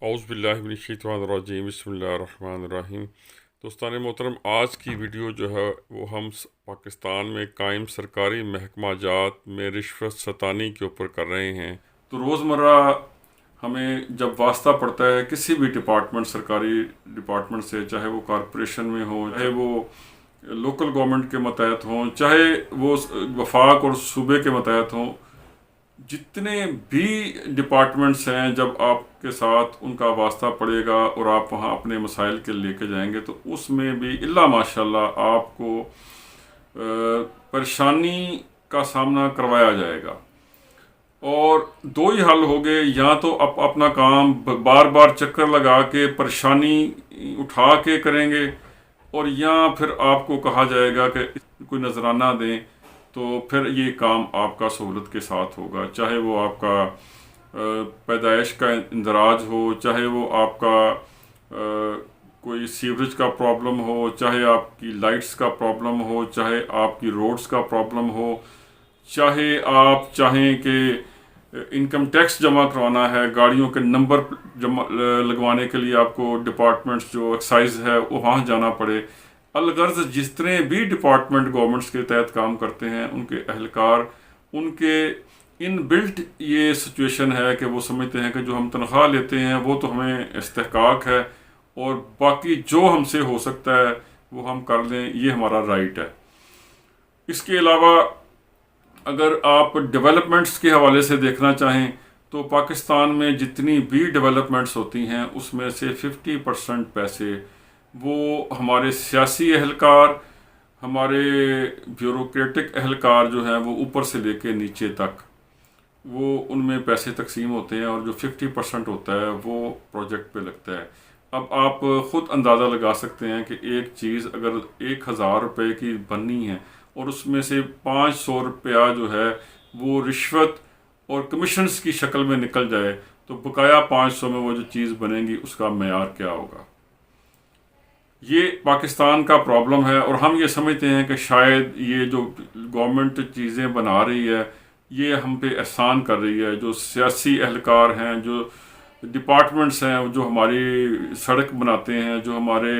اعوذ باللہ من الشیطان الرجیم، بسم اللہ الرحمن الرحیم۔ دوستان محترم، آج کی ویڈیو جو ہے وہ ہم پاکستان میں قائم سرکاری محکمہ جات میں رشوت ستانی کے اوپر کر رہے ہیں۔ تو روزمرہ ہمیں جب واسطہ پڑتا ہے کسی بھی ڈپارٹمنٹ، سرکاری ڈپارٹمنٹ سے، چاہے وہ کارپوریشن میں ہو، چاہے وہ لوکل گورنمنٹ کے متحد ہوں، چاہے وہ وفاق اور صوبے کے متحد ہوں، جتنے بھی ڈپارٹمنٹس ہیں، جب آپ کے ساتھ ان کا واسطہ پڑے گا اور آپ وہاں اپنے مسائل کے لے کے جائیں گے تو اس میں بھی اللہ ماشاء اللہ آپ کو پریشانی کا سامنا کروایا جائے گا۔ اور دو ہی حل ہو گئے، یا تو آپ اپنا کام بار بار چکر لگا کے پریشانی اٹھا کے کریں گے، اور یا پھر آپ کو کہا جائے گا کہ کوئی نذرانہ دیں، تو پھر یہ کام آپ کا سہولت کے ساتھ ہوگا، چاہے وہ آپ کا پیدائش کا اندراج ہو، چاہے وہ آپ کا کوئی سیوریج کا پرابلم ہو، چاہے آپ کی لائٹس کا پرابلم ہو، چاہے آپ کی روڈز کا پرابلم ہو، چاہے آپ چاہیں کہ انکم ٹیکس جمع کروانا ہے، گاڑیوں کے نمبر لگوانے کے لیے آپ کو ڈپارٹمنٹس جو ایکسائز ہے وہاں جانا پڑے۔ الغرض جتنے بھی ڈپارٹمنٹ گورنمنٹس کے تحت کام کرتے ہیں، ان کے اہلکار، ان کے ان بلٹ یہ سچویشن ہے کہ وہ سمجھتے ہیں کہ جو ہم تنخواہ لیتے ہیں وہ تو ہمیں استحقاق ہے، اور باقی جو ہم سے ہو سکتا ہے وہ ہم کر لیں، یہ ہمارا رائٹ ہے۔ اس کے علاوہ اگر آپ ڈیولپمنٹس کے حوالے سے دیکھنا چاہیں تو پاکستان میں جتنی بھی ڈیولپمنٹس ہوتی ہیں اس میں سے 50% پیسے وہ ہمارے سیاسی اہلکار، ہمارے بیوروکریٹک اہلکار جو ہیں وہ اوپر سے لے کے نیچے تک، وہ ان میں پیسے تقسیم ہوتے ہیں، اور جو 50% ہوتا ہے وہ پروجیکٹ پہ لگتا ہے۔ اب آپ خود اندازہ لگا سکتے ہیں کہ ایک چیز اگر 1000 روپے کی بننی ہے اور اس میں سے 500 روپیہ جو ہے وہ رشوت اور کمیشنز کی شکل میں نکل جائے تو بقایا 500 میں وہ جو چیز بنے گی اس کا معیار کیا ہوگا؟ یہ پاکستان کا پرابلم ہے، اور ہم یہ سمجھتے ہیں کہ شاید یہ جو گورنمنٹ چیزیں بنا رہی ہے یہ ہم پہ احسان کر رہی ہے۔ جو سیاسی اہلکار ہیں، جو ڈپارٹمنٹس ہیں، جو ہماری سڑک بناتے ہیں، جو ہمارے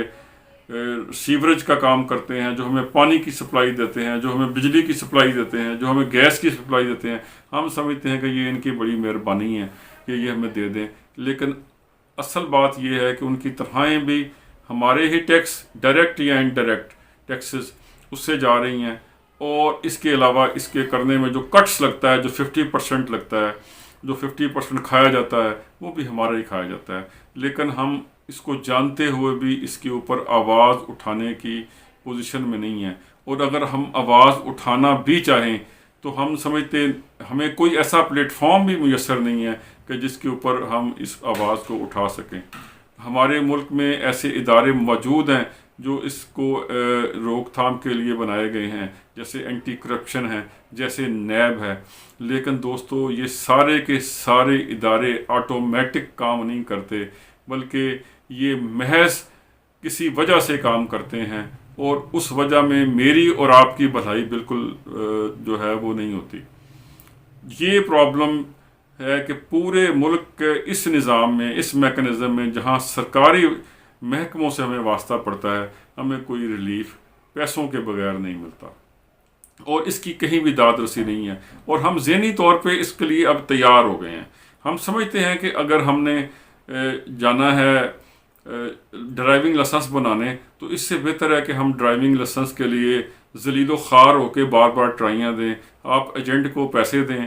سیوریج کا کام کرتے ہیں، جو ہمیں پانی کی سپلائی دیتے ہیں، جو ہمیں بجلی کی سپلائی دیتے ہیں، جو ہمیں گیس کی سپلائی دیتے ہیں، ہم سمجھتے ہیں کہ یہ ان کی بڑی مہربانی ہے کہ یہ ہمیں دے دیں، لیکن اصل بات یہ ہے کہ ان کی تنخواہیں بھی ہمارے ہی ٹیکس، ڈائریکٹ یا انڈائریکٹ ٹیکسز، اس سے جا رہی ہیں، اور اس کے علاوہ اس کے کرنے میں جو کٹس لگتا ہے، جو 50% لگتا ہے، جو 50% کھایا جاتا ہے، وہ بھی ہمارا ہی کھایا جاتا ہے۔ لیکن ہم اس کو جانتے ہوئے بھی اس کے اوپر آواز اٹھانے کی پوزیشن میں نہیں ہیں، اور اگر ہم آواز اٹھانا بھی چاہیں تو ہم سمجھتے ہمیں کوئی ایسا پلیٹ فارم بھی میسر نہیں ہے کہ جس کے اوپر ہم اس آواز کو اٹھا سکیں۔ ہمارے ملک میں ایسے ادارے موجود ہیں جو اس کو روک تھام کے لیے بنائے گئے ہیں، جیسے اینٹی کرپشن ہے، جیسے نیب ہے، لیکن دوستو یہ سارے کے سارے ادارے آٹومیٹک کام نہیں کرتے، بلکہ یہ محض کسی وجہ سے کام کرتے ہیں، اور اس وجہ میں میری اور آپ کی بھلائی بالکل جو ہے وہ نہیں ہوتی۔ یہ پرابلم ہے کہ پورے ملک کے اس نظام میں، اس میکنزم میں، جہاں سرکاری محکموں سے ہمیں واسطہ پڑتا ہے، ہمیں کوئی ریلیف پیسوں کے بغیر نہیں ملتا، اور اس کی کہیں بھی داد رسی نہیں ہے، اور ہم ذہنی طور پہ اس کے لیے اب تیار ہو گئے ہیں۔ ہم سمجھتے ہیں کہ اگر ہم نے جانا ہے ڈرائیونگ لائسنس بنانے تو اس سے بہتر ہے کہ ہم ڈرائیونگ لائسنس کے لیے ذلیل و خوار ہو کے بار بار ٹرائیاں دیں۔ آپ ایجنٹ کو پیسے دیں،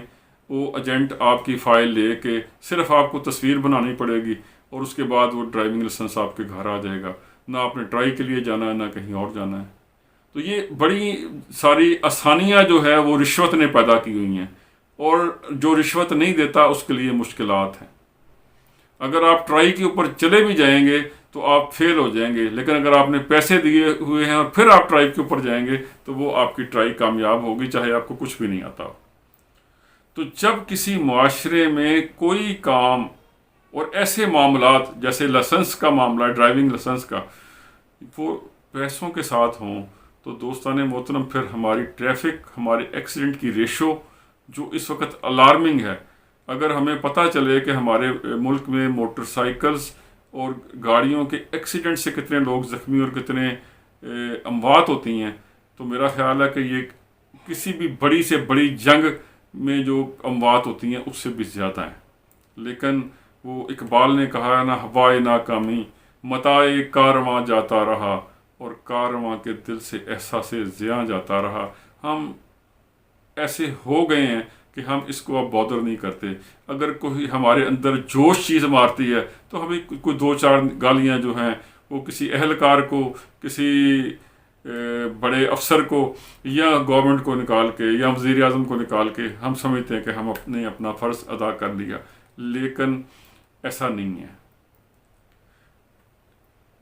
وہ ایجنٹ آپ کی فائل لے کے صرف آپ کو تصویر بنانی پڑے گی، اور اس کے بعد وہ ڈرائیونگ لائسنس آپ کے گھر آ جائے گا، نہ آپ نے ٹرائی کے لیے جانا ہے، نہ کہیں اور جانا ہے۔ تو یہ بڑی ساری آسانیاں جو ہے وہ رشوت نے پیدا کی ہوئی ہیں، اور جو رشوت نہیں دیتا اس کے لیے مشکلات ہیں۔ اگر آپ ٹرائی کے اوپر چلے بھی جائیں گے تو آپ فیل ہو جائیں گے، لیکن اگر آپ نے پیسے دیے ہوئے ہیں اور پھر آپ ٹرائی کے اوپر جائیں گے تو وہ آپ کی ٹرائی کامیاب ہوگی، چاہے آپ کو کچھ بھی نہیں آتا ہو۔ تو جب کسی معاشرے میں کوئی کام اور ایسے معاملات جیسے لائسنس کا معاملہ، ڈرائیونگ لائسنس کا، وہ پیسوں کے ساتھ ہوں تو دوستان محترم پھر ہماری ٹریفک، ہمارے ایکسیڈنٹ کی ریشو جو اس وقت الارمنگ ہے، اگر ہمیں پتہ چلے کہ ہمارے ملک میں موٹر سائیکلز اور گاڑیوں کے ایکسیڈنٹ سے کتنے لوگ زخمی اور کتنے اموات ہوتی ہیں، تو میرا خیال ہے کہ یہ کسی بھی بڑی سے بڑی جنگ میں جو اموات ہوتی ہیں اس سے بھی زیادہ ہیں۔ لیکن وہ اقبال نے کہا ہے نا، ہوائے ناکامی متاع کارواں جاتا رہا اور کارواں کے دل سے احساس زیاں جاتا رہا۔ ہم ایسے ہو گئے ہیں کہ ہم اس کو اب بادر نہیں کرتے۔ اگر کوئی ہمارے اندر جوش چیز مارتی ہے تو ہمیں کوئی دو چار گالیاں جو ہیں وہ کسی اہلکار کو، کسی بڑے افسر کو یا گورنمنٹ کو نکال کے یا وزیر اعظم کو نکال کے ہم سمجھتے ہیں کہ ہم نے اپنا فرض ادا کر لیا، لیکن ایسا نہیں ہے۔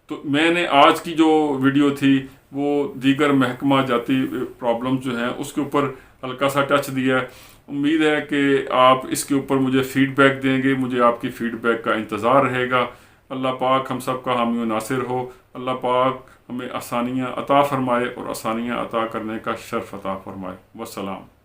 تو میں نے آج کی جو ویڈیو تھی وہ دیگر محکمہ جاتی پرابلم جو ہیں اس کے اوپر ہلکا سا ٹچ دیا ہے۔ امید ہے کہ آپ اس کے اوپر مجھے فیڈ بیک دیں گے، مجھے آپ کی فیڈ بیک کا انتظار رہے گا۔ اللہ پاک ہم سب کا حامی و ناصر ہو۔ اللہ پاک ہمیں آسانیاں عطا فرمائے اور آسانیاں عطا کرنے کا شرف عطا فرمائے۔ والسلام۔